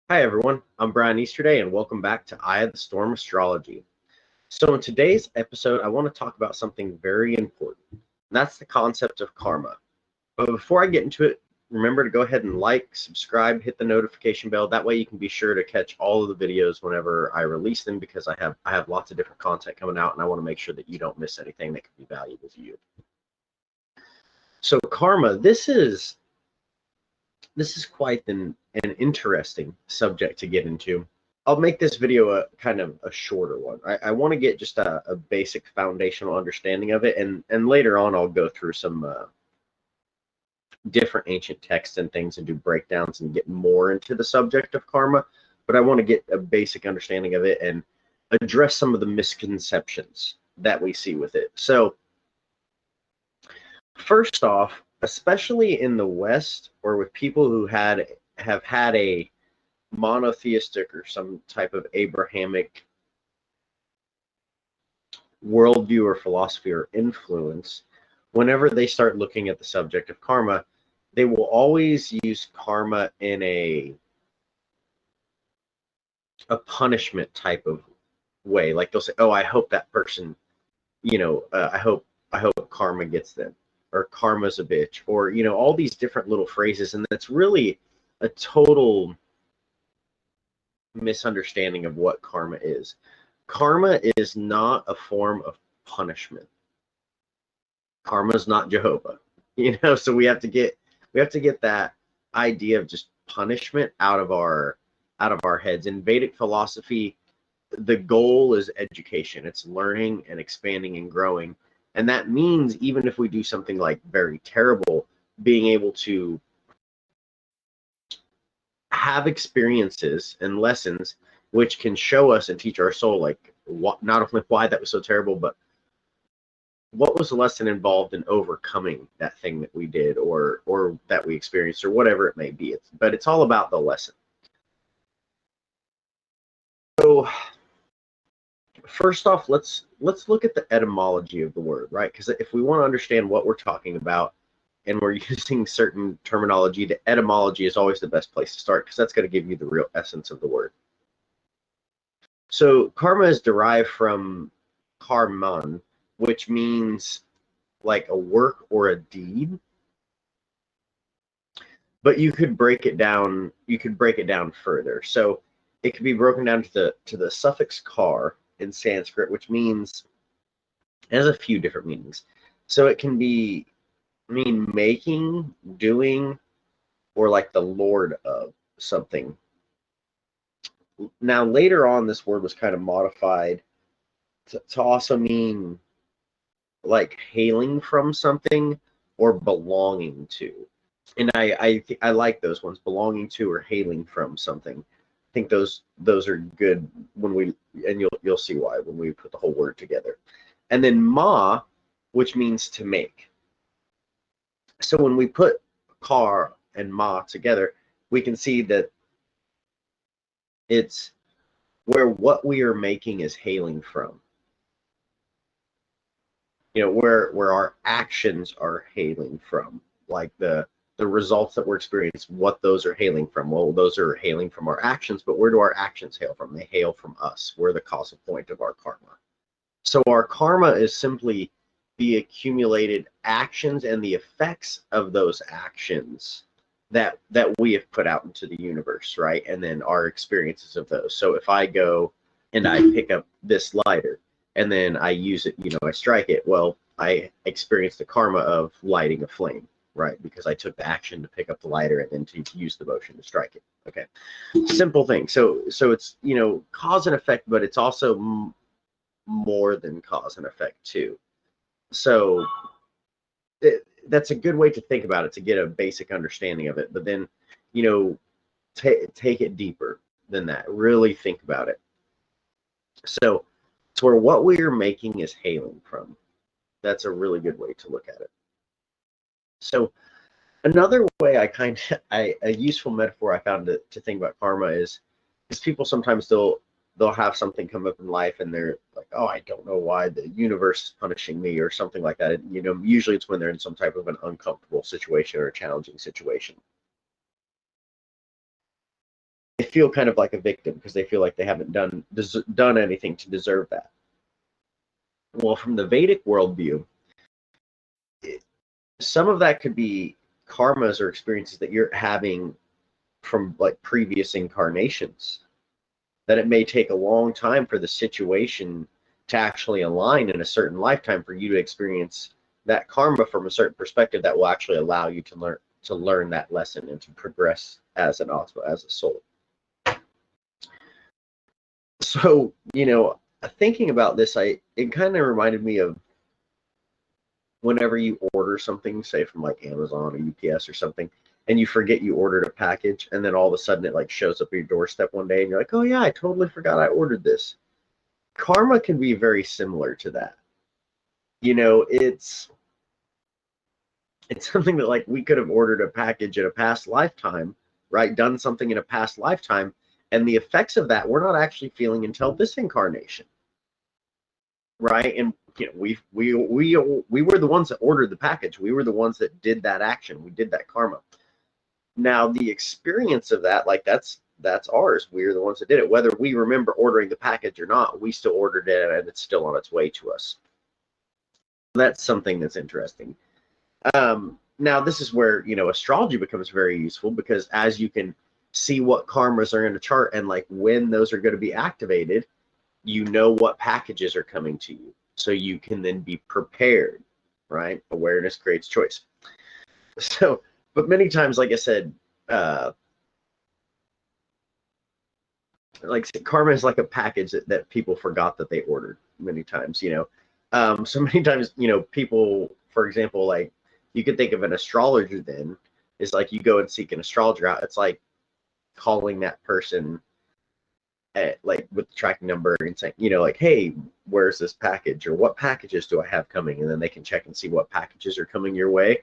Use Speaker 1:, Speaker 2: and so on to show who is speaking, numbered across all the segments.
Speaker 1: Hi everyone, I'm Brian Easterday and welcome back to Eye of the Storm Astrology. So in today's episode, I want to talk about something very important. And that's the concept of karma. But before I get into it, remember to go ahead and like, subscribe, hit the notification bell. That way you can be sure to catch all of the videos whenever I release them because I have lots of different content coming out and I want to make sure that you don't miss anything that could be valuable to you. So karma, this is quite an interesting subject to get into. I'll make this video a kind of a shorter one. I want to get just a basic foundational understanding of it, and later on I'll go through some different ancient texts and things and do breakdowns and get more into the subject of karma. But I want to get a basic understanding of it and address some of the misconceptions that we see with it. So first off, especially in the West or with people who have had a monotheistic or some type of Abrahamic worldview or philosophy or influence, whenever they start looking at the subject of karma, they will always use karma in a punishment type of way. Like they'll say, "Oh, I hope that person, I hope karma gets them," or "Karma's a bitch," or all these different little phrases, and that's really a total misunderstanding of what karma is. Karma is not a form of punishment. Karma is not Jehovah, so we have to get that idea of just punishment out of our heads. In Vedic philosophy, the goal is education. It's learning and expanding and growing. And that means even if we do something like very terrible, being able to have experiences and lessons which can show us and teach our soul, like, not only why that was so terrible, but what was the lesson involved in overcoming that thing that we did or that we experienced or whatever it may be. But it's all about the lesson. So first off, let's look at the etymology of the word, right? Because if we want to understand what we're talking about and we're using certain terminology, the etymology is always the best place to start because that's going to give you the real essence of the word. So karma is derived from karman, which means like a work or a deed. But you could break it down. You could break it down further. So it could be broken down to the suffix kar in Sanskrit, which means it has a few different meanings. So it can mean making, doing, or like the lord of something. Now later on, this word was kind of modified to also mean like hailing from something or belonging to. And I like those ones, belonging to or hailing from something. I think those are good when we, and you'll see why when we put the whole word together. And then ma, which means to make. So when we put kar and ma together, we can see that it's where what we are making is hailing from. Where our actions are hailing from, like the results that we're experiencing, what those are hailing from. Well, those are hailing from our actions, but where do our actions hail from? They hail from us. We're the causal point of our karma. So our karma is simply the accumulated actions and the effects of those actions that we have put out into the universe, right? And then our experiences of those. So if I go and I pick up this lighter and then I use it, I strike it, well, I experience the karma of lighting a flame, right? Because I took the action to pick up the lighter and then to use the motion to strike it. Okay, simple thing. So it's cause and effect, but it's also more than cause and effect too. So that's a good way to think about it, to get a basic understanding of it. But then take it deeper than that, really think about it. So it's where what we are making is hailing from. That's a really good way to look at it. So another way a useful metaphor I found to think about karma is people sometimes they'll have something come up in life and they're like, oh, I don't know why the universe is punishing me or something like that. Usually it's when they're in some type of an uncomfortable situation or a challenging situation. they feel kind of like a victim because they feel like they haven't done anything to deserve that. Well, from the Vedic worldview, some of that could be karmas or experiences that you're having from like previous incarnations, that it may take a long time for the situation to actually align in a certain lifetime for you to experience that karma from a certain perspective that will actually allow you to learn that lesson and to progress as an atma, as a soul. So, thinking about this, it kind of reminded me of whenever you order something, say from like Amazon or UPS or something, and you forget you ordered a package, and then all of a sudden it like shows up at your doorstep one day, and you're like, oh yeah, I totally forgot I ordered this. Karma can be very similar to that. It's something that like we could have ordered a package in a past lifetime, right? Done something in a past lifetime, and the effects of that we're not actually feeling until this incarnation, right? And we were the ones that ordered the package. We were the ones that did that action. We did that karma. Now the experience of that, like that's ours. We're the ones that did it. Whether we remember ordering the package or not, we still ordered it, and it's still on its way to us. That's something that's interesting. Now this is where astrology becomes very useful, because as you can see what karmas are in a chart and like when those are going to be activated, what packages are coming to you, so you can then be prepared, right? Awareness creates choice. So, but many times, like I said, like karma is like a package that people forgot that they ordered many times, so many times, people, for example, like you could think of an astrologer then is like you go and seek an astrologer out. It's like calling that person like with the tracking number and saying, like, hey, where's this package, or what packages do I have coming? And then they can check and see what packages are coming your way.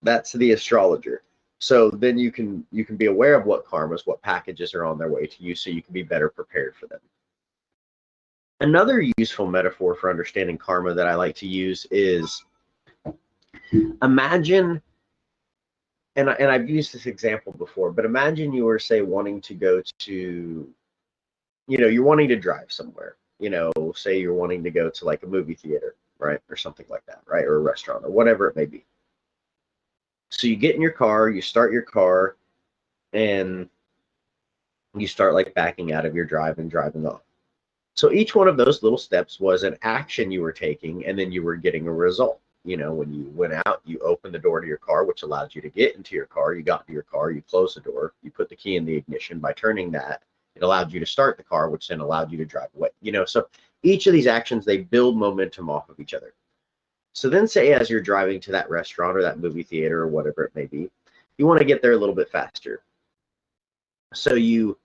Speaker 1: That's the astrologer. So then you can be aware of what karmas, what packages are on their way to you, so you can be better prepared for them. Another useful metaphor for understanding karma that I like to use is, imagine, and I've used this example before, but imagine you were, say, wanting to go to, you're wanting to drive somewhere, say you're wanting to go to like a movie theater, right? Or something like that, right? Or a restaurant or whatever it may be. So you get in your car, you start your car, and you start like backing out of your drive and driving off. So each one of those little steps was an action you were taking, and then you were getting a result. When you went out, you opened the door to your car, which allowed you to get into your car. You got into your car, you closed the door, you put the key in the ignition. By turning that, it allowed you to start the car, which then allowed you to drive away. So each of these actions, they build momentum off of each other. So then, say as you're driving to that restaurant or that movie theater or whatever it may be, you want to get there a little bit faster. So you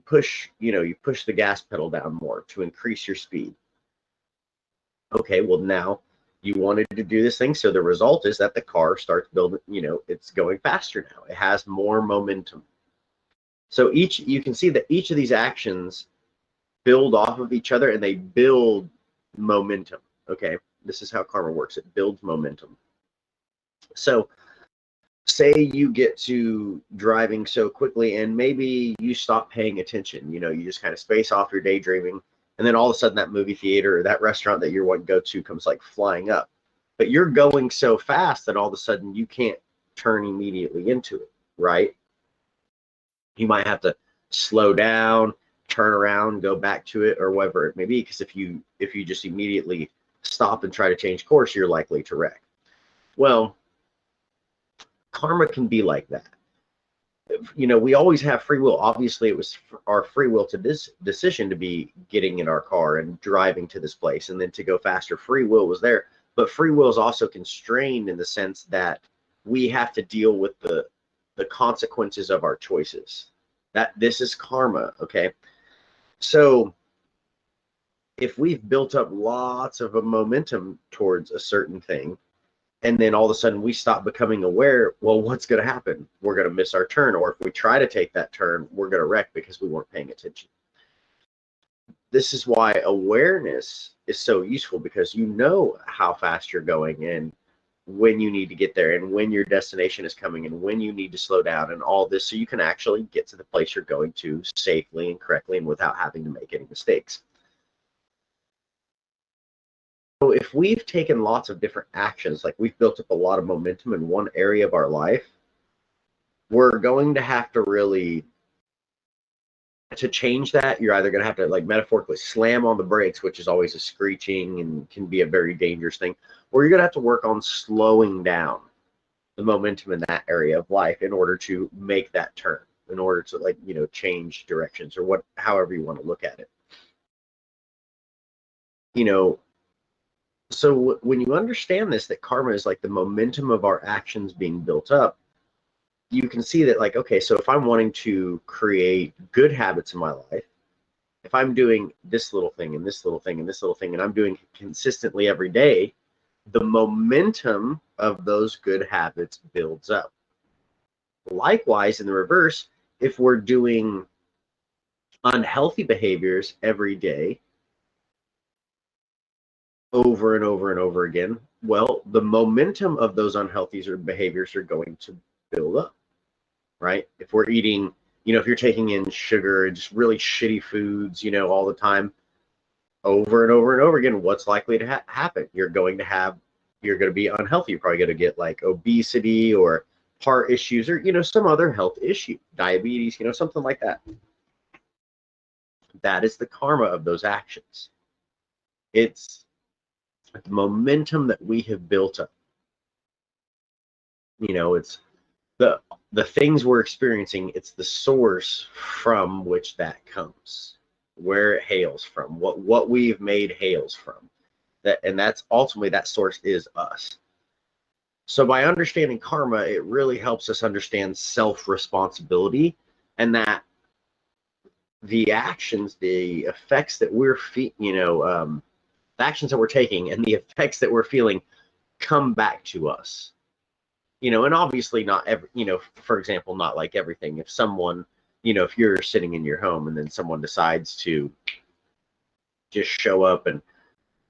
Speaker 1: push the gas pedal down more to increase your speed. Okay, well, now you wanted to do this thing, so the result is that the car starts building, it's going faster now. It has more momentum. So you can see that each of these actions build off of each other, and they build momentum. Okay, this is how karma works. It builds momentum. So say you get to driving so quickly, and maybe you stop paying attention. You just kind of space off your daydreaming, and then all of a sudden that movie theater or that restaurant that you're wanting to go to comes like flying up. But you're going so fast that all of a sudden you can't turn immediately into it, right? You might have to slow down, turn around, go back to it, or whatever it may be, because if you just immediately stop and try to change course, you're likely to wreck. Well, karma can be like that. We always have free will. Obviously, it was our free will to this decision to be getting in our car and driving to this place, and then to go faster. Free will was there, but free will is also constrained in the sense that we have to deal with the consequences of our choices. That this is karma, okay? So if we've built up lots of a momentum towards a certain thing, and then all of a sudden we stop becoming aware, well, what's going to happen? We're going to miss our turn. Or if we try to take that turn, we're going to wreck because we weren't paying attention. This is why awareness is so useful, because how fast you're going, and when you need to get there and when your destination is coming and when you need to slow down and all this, so you can actually get to the place you're going to safely and correctly and without having to make any mistakes. So if we've taken lots of different actions, like we've built up a lot of momentum in one area of our life, we're going to have to really, to change that, you're either going to have to, like, metaphorically slam on the brakes, which is always a screeching and can be a very dangerous thing, or you're going to have to work on slowing down the momentum in that area of life in order to make that turn, in order to, like, change directions, or however you want to look at it. So when you understand this, that karma is like the momentum of our actions being built up, you can see that, like, okay, so if I'm wanting to create good habits in my life, if I'm doing this little thing and this little thing and this little thing, and I'm doing it consistently every day, the momentum of those good habits builds up. Likewise, in the reverse, if we're doing unhealthy behaviors every day, over and over and over again, well, the momentum of those unhealthy behaviors are going to build up, right? If we're eating, if you're taking in sugar and just really shitty foods, all the time, over and over and over again, what's likely to happen? You're going to be unhealthy. You're probably going to get, like, obesity or heart issues, or, some other health issue, diabetes, something like that. That is the karma of those actions. It's the momentum that we have built up. It's the things we're experiencing. It's the source from which that comes, where it hails from, what we've made hails from. And that's ultimately, that source is us. So by understanding karma, it really helps us understand self-responsibility, and that the actions, the effects that we're the actions that we're taking and the effects that we're feeling come back to us. And obviously not every, for example, not like everything. If someone, if you're sitting in your home and then someone decides to just show up and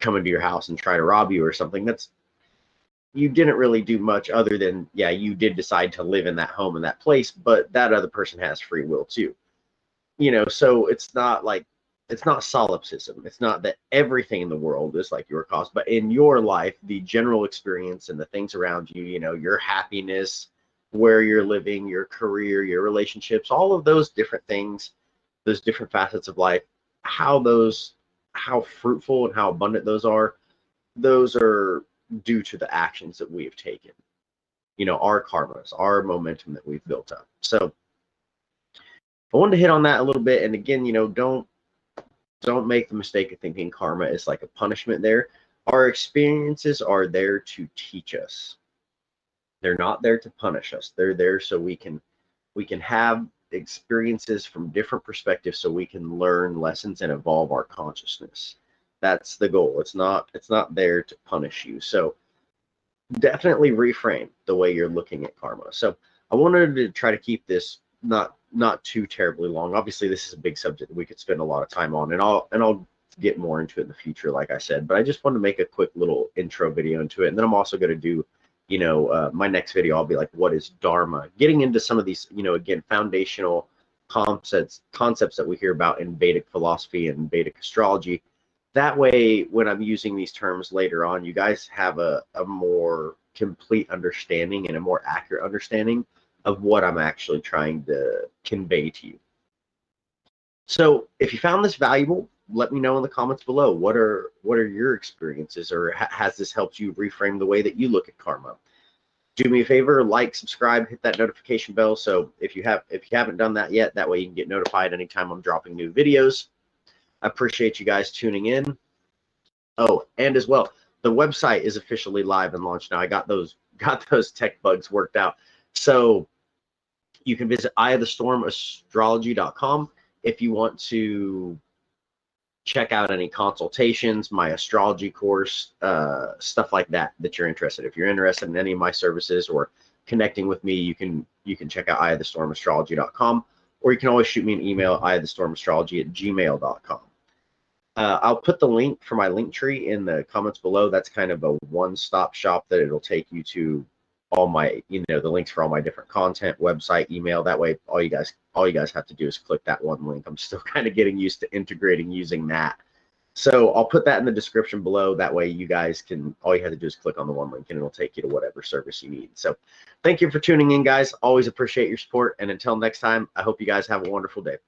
Speaker 1: come into your house and try to rob you or something, you didn't really do much other than, yeah, you did decide to live in that home, in that place, but that other person has free will too. So it's not solipsism. It's not that everything in the world is like your cause, but in your life, the general experience and the things around you, your happiness, where you're living, your career, your relationships, all of those different things, those different facets of life, how fruitful and how abundant those are due to the actions that we have taken, our karmas, our momentum that we've built up. So I wanted to hit on that a little bit. And again, don't make the mistake of thinking karma is like a punishment there. Our experiences are there to teach us. They're not there to punish us. They're there so we can have experiences from different perspectives, so we can learn lessons and evolve our consciousness. That's the goal. It's not there to punish you. So definitely reframe the way you're looking at karma. So I wanted to try to keep this not too terribly long. Obviously, this is a big subject that we could spend a lot of time on, and I'll get more into it in the future, like I said. But I just wanted to make a quick little intro video into it, and then I'm also going to do, my next video, I'll be like, what is Dharma? Getting into some of these, again, foundational concepts that we hear about in Vedic philosophy and Vedic astrology. That way, when I'm using these terms later on, you guys have a more complete understanding and a more accurate understanding of what I'm actually trying to convey to you. So if you found this valuable, let me know in the comments below. What are your experiences, or has this helped you reframe the way that you look at karma? Do me a favor, like, subscribe, hit that notification bell. So if you haven't done that yet, that way you can get notified anytime I'm dropping new videos. I appreciate you guys tuning in. Oh, and as well, the website is officially live and launched now. I got those tech bugs worked out. So you can visit eyeofthestormastrology.com if you want to check out any consultations, my astrology course, stuff like that you're interested in. If you're interested in any of my services or connecting with me, you can check out eyeofthestormastrology.com, or you can always shoot me an email, eyeofthestormastrology@gmail.com. I'll put the link for my link tree in the comments below. That's kind of a one-stop shop that it'll take you to all my, the links for all my different content, website, email. That way, all you guys have to do is click that one link. I'm still kind of getting used to integrating using that. So I'll put that in the description below. That way you guys can, all you have to do is click on the one link and it'll take you to whatever service you need. So thank you for tuning in, guys. Always appreciate your support. And until next time, I hope you guys have a wonderful day.